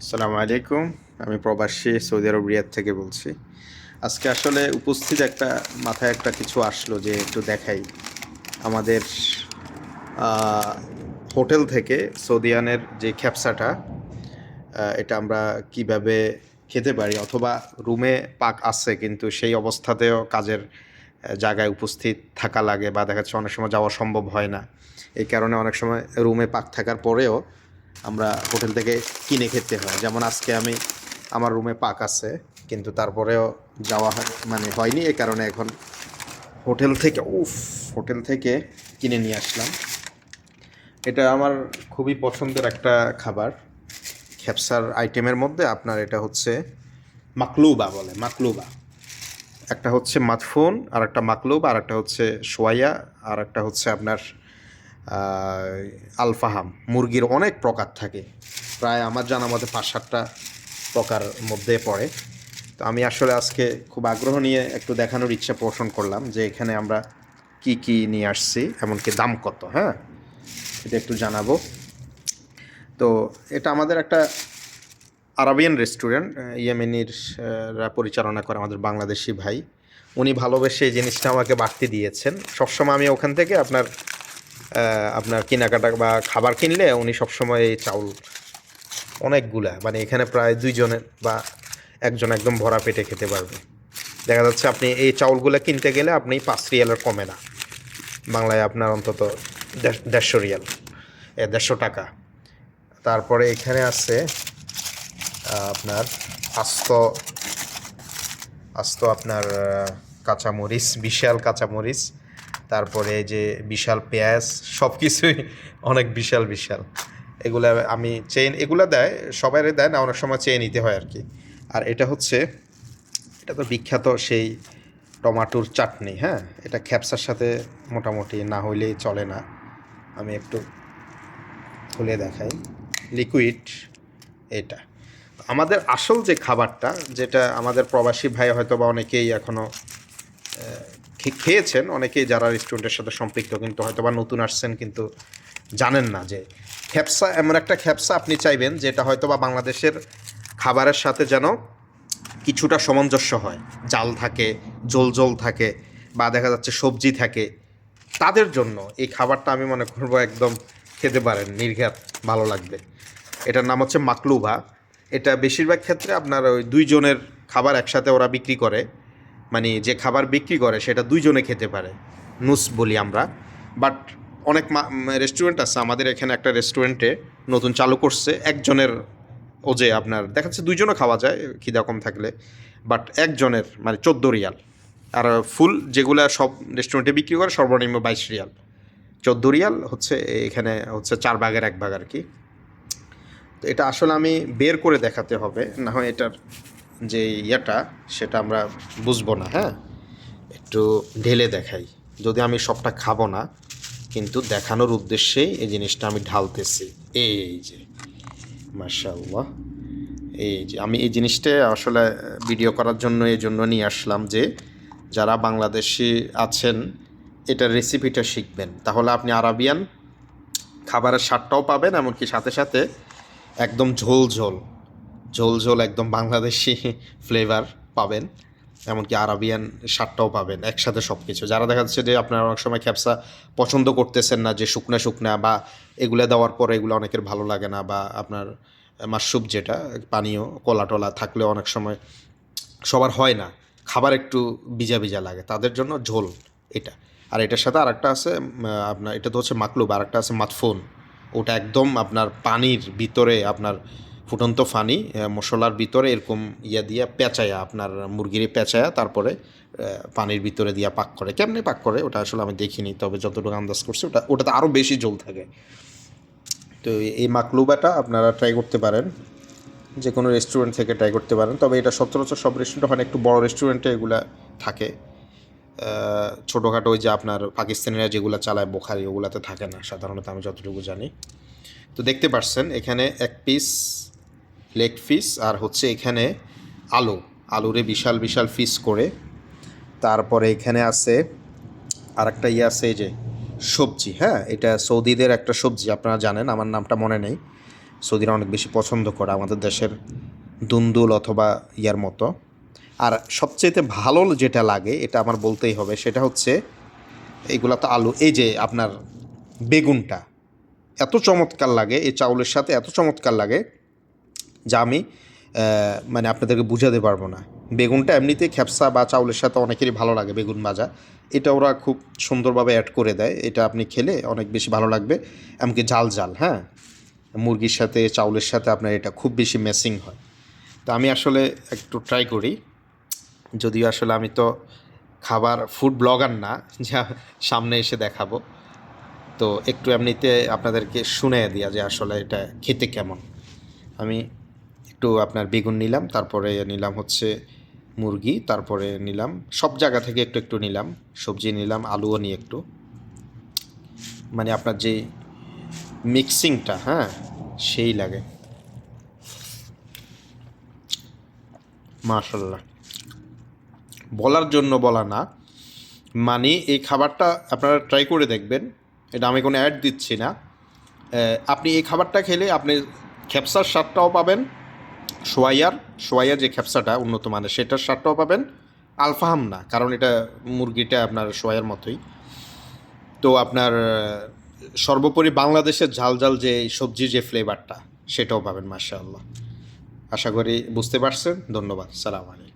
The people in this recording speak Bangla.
আসসালামু আলাইকুম। আমি প্রবাসী সৌদি আরব রিয়াদ থেকে বলছি। আজকে আসলে উপস্থিত মাথায় একটা কিছু আসলো যে একটু দেখাই। আমাদের আহ, হোটেল থেকে সৌদিয়ানের যে খ্যাপসাটা, এটা আমরা কিভাবে খেতে পারি, অথবা রুমে পাক আছে কিন্তু সেই অবস্থাতেও কাজের জায়গায় উপস্থিত থাকা লাগে, বা দেখা যাচ্ছে অনেক সময় যাওয়া সম্ভব হয় না। এই কারণে অনেক সময় রুমে পাক থাকার পরেও আমরা হোটেল থেকে কিনে খেতে হয়। যেমন আজকে আমার রুমে পাক আছে, কিন্তু তারপরেও যাওয়া হয়নি। এই কারণে এখন হোটেল থেকে কিনে নিয়ে আসলাম। এটা আমার খুবই পছন্দের একটা খাবার। খ্যাপসার আইটেমের মধ্যে আপনার এটা হচ্ছে মাকলুবা বলে, মাকলুবা। একটা হচ্ছে মাতফুন, আর একটা মাকলুবা, আর একটা হচ্ছে সোয়াইয়া, আর একটা হচ্ছে আপনার আলফাহাম। মুরগির অনেক প্রকার থাকে, প্রায় আমার জানা মতে 5-7টা প্রকার মধ্যে পড়ে। তো আমি আসলে আজকে খুব আগ্রহ নিয়ে একটু দেখানোর ইচ্ছা পোষণ করলাম যে এখানে আমরা কি কি নিয়ে আসছি, এমনকি দাম কত। হ্যাঁ, এটা একটু জানাবো। তো এটা আমাদের একটা আরাবিয়ান রেস্টুরেন্ট, ইয়েমেনির পরিচালনা করে আমাদের বাংলাদেশি ভাই। উনি ভালোবেসে এই জিনিসটা আমাকে বাড়তি দিয়েছেন। সবসময় আমি ওখান থেকে আপনার কেনাকাটা বা খাবার কিনলে উনি সবসময় এই চাউল অনেকগুলা, এখানে প্রায় 2 জনের বা একজন একদম ভরা পেটে খেতে পারবে। দেখা যাচ্ছে আপনি এই চাউলগুলো কিনতে গেলে আপনি 5 রিয়ালের কমে না, বাংলায় আপনার অন্তত 150 রিয়াল, 150 টাকা। তারপরে এখানে আছে আপনার আস্ত আস্ত আপনার কাঁচামরিচ, বিশাল কাঁচামরিচ। তারপরে এই যে বিশাল পেঁয়াজ, সব কিছুই অনেক বিশাল বিশাল। এগুলা আমি এগুলা দেয়, সবাই দেয় না, অনেক সময় চেয়ে নিতে হয় আর কি। আর এটা তো বিখ্যাত সেই টমাটোর চাটনি। হ্যাঁ, এটা খ্যাপসার সাথে মোটামুটি না হইলেই চলে না। আমি একটু খুলে দেখাই। লিকুইড এটা আমাদের আসল যে খাবারটা, যেটা আমাদের প্রবাসী ভাই হয়তো বা অনেকেই এখনও খেয়েছেন, অনেকেই যারা রেস্টুরেন্টের সাথে সম্পৃক্ত, কিন্তু হয়তো বা নতুন আসছেন কিন্তু জানেন না যে খ্যাপসা এমন একটা খ্যাপসা আপনি চাইবেন যেটা হয়তো বা বাংলাদেশের খাবারের সাথে যেন কিছুটা সামঞ্জস্য হয়। জাল থাকে, ঝোল ঝোল থাকে, বা দেখা যাচ্ছে সবজি থাকে। তাদের জন্য এই খাবারটা আমি মনে করবো একদম খেতে পারেন নির্ঘাত, ভালো লাগবে। এটার নাম হচ্ছে মাকলুবা। এটা বেশিরভাগ ক্ষেত্রে আপনার ওই 2 জনের খাবার একসাথে ওরা বিক্রি করে, যে খাবার বিক্রি করে সেটা 2 জনে খেতে পারে, নুস বলি আমরা। বাট অনেক রেস্টুরেন্ট আছে, আমাদের এখানে একটা রেস্টুরেন্টে নতুন চালু করছে একজনের, ও যে আপনার দেখাচ্ছে 2 জনও খাওয়া যায় খিদা কম থাকলে। বাট একজনের 14 রিয়াল। আর ফুল যেগুলা সব রেস্টুরেন্টে বিক্রি করে সর্বনিম্ন 22 রিয়াল। 14 রিয়াল হচ্ছে এখানে হচ্ছে 4 ভাগের 1 ভাগ আর কি। তো এটা আসলে আমি বের করে দেখাতে হবে, না হয় এটার যে সেটা আমরা বুঝবো না। হ্যাঁ, একটু ঢেলে দেখাই। যদি আমি সবটা খাবো না, কিন্তু দেখানোর উদ্দেশ্যেই এই জিনিসটা আমি ঢালতেছি। এই যে মাশাআল্লাহ, এই যে আমি এই জিনিসটা আসলে ভিডিও করার জন্য এই জন্য নিয়ে আসলাম যে যারা বাংলাদেশি আছেন এটার রেসিপিটা শিখবেন, তাহলে আপনি আরাবিয়ান খাবারের স্বাদটাও পাবেন, এমনকি সাথে সাথে একদম ঝোল ঝোল ঝোল ঝোল একদম বাংলাদেশি ফ্লেভার পাবেন, এমনকি আরাবিয়ান স্বাদটাও পাবেন একসাথে। সব কিছু যারা দেখা যাচ্ছে যে আপনারা অনেক সময় খ্যাপসা পছন্দ করতেছেন না, যে শুকনা শুকনা বা এগুলো দেওয়ার পরে এগুলো অনেকের ভালো লাগে না, বা আপনার মাশরুব যেটা পানীয় কলা টলা থাকলে অনেক সময় সবার হয় না, খাবার একটু ভিজা ভিজা লাগে, তাদের জন্য ঝোল এটা। আর এটার সাথে আরেকটা আছে আপনার, এটা তো হচ্ছে মাকলুব, আরেকটা আছে মাতফুন। ওটা একদম আপনার পানির ভিতরে, আপনার ফুটন্ত পানি মশলার ভিতরে এরকম দিয়া পেঁচায়া, আপনার মুরগির পেঁচায়া, তারপরে পানির ভিতরে দিয়া পাক করে। কেমনে পাক করে ওটা আসলে আমি দেখিনি, তবে যতটুকু আন্দাজ করছি ওটাতে আরও বেশি ঝোল থাকে। তো এই মাকলুবাটা আপনারা ট্রাই করতে পারেন, যে কোনো রেস্টুরেন্ট থেকে ট্রাই করতে পারেন। তবে এটা সচরাচর সব রেস্টুরেন্টে হয় না, একটু বড় রেস্টুরেন্টে এগুলা থাকে। ছোটোখাটো ওই যে আপনার পাকিস্তানিরা যেগুলো চালায় বোখারি, ওগুলাতে থাকে না সাধারণত, আমি যতটুকু জানি। তো দেখতে পাচ্ছেন এখানে 1 পিস লেগ পিস, আর হচ্ছে এখানে আলুরে বিশাল বিশাল পিস করে। তারপরে এখানে আছে আর একটা আছে, এই যে সবজি। হ্যাঁ, এটা সৌদিদের একটা সবজি, আপনারা জানেন, আমার নামটা মনে নেই। সৌদিরা অনেক বেশি পছন্দ করে আমাদের দেশের দুন্দুল অথবা ইয়ার মতো। আর সবচেয়েতে ভালো যেটা লাগে এটা আমার বলতেই হবে, সেটা হচ্ছে এইগুলা তো আলু, এই যে আপনার বেগুনটা এত চমৎকার লাগে, এই চাউলের সাথে এত চমৎকার লাগে যা আমি মানে আপনাদেরকে বুঝাতে পারবো না। বেগুনটা এমনিতেই খ্যাপসা বা চাউলের সাথে অনেকেরই ভালো লাগে বেগুন ভাজা, এটা ওরা খুব সুন্দরভাবে অ্যাড করে দেয়, এটা আপনি খেলে অনেক বেশি ভালো লাগবে। এমনকি ঝাল ঝাল, হ্যাঁ, মুরগির সাথে চাউলের সাথে আপনার এটা খুব বেশি ম্যাচিং হয়। তো আমি আসলে একটু ট্রাই করি, যদিও আসলে আমি তো খাবার ফুড ব্লগার না যা সামনে এসে দেখাবো, তো একটু এমনিতে আপনাদেরকে শুনে দিয়া যে আসলে এটা খেতে কেমন। আমি একটু আপনার বেগুন নিলাম, তারপরে নিলাম হচ্ছে মুরগি, তারপরে নিলাম সব জায়গা থেকে একটু একটু নিলাম, সবজি নিলাম, আলুও নিয়ে একটু, মানে আপনার যে মিক্সিংটা, হ্যাঁ, সেই লাগে মাশাল্লাহ। বলার জন্য বলা না, মানে এই খাবারটা আপনারা ট্রাই করে দেখবেন, এটা আমি কোনো অ্যাড দিচ্ছি না। আপনি এই খাবারটা খেলে আপনি খ্যাপসার স্বাদটাও পাবেন, সোয়াইয়ার যে খ্যাপসাটা উন্নত মানের সেটার স্বাদটাও পাবেন, আলফাহাম না, কারণ এটা মুরগিটা আপনার সোয়াইয়ের মতোই। তো আপনার সর্বোপরি বাংলাদেশের ঝাল ঝাল যে সবজির যে ফ্লেভারটা সেটাও পাবেন মাশাআল্লাহ। আশা করি বুঝতে পারছেন। ধন্যবাদ। সালাম আলাইকুম।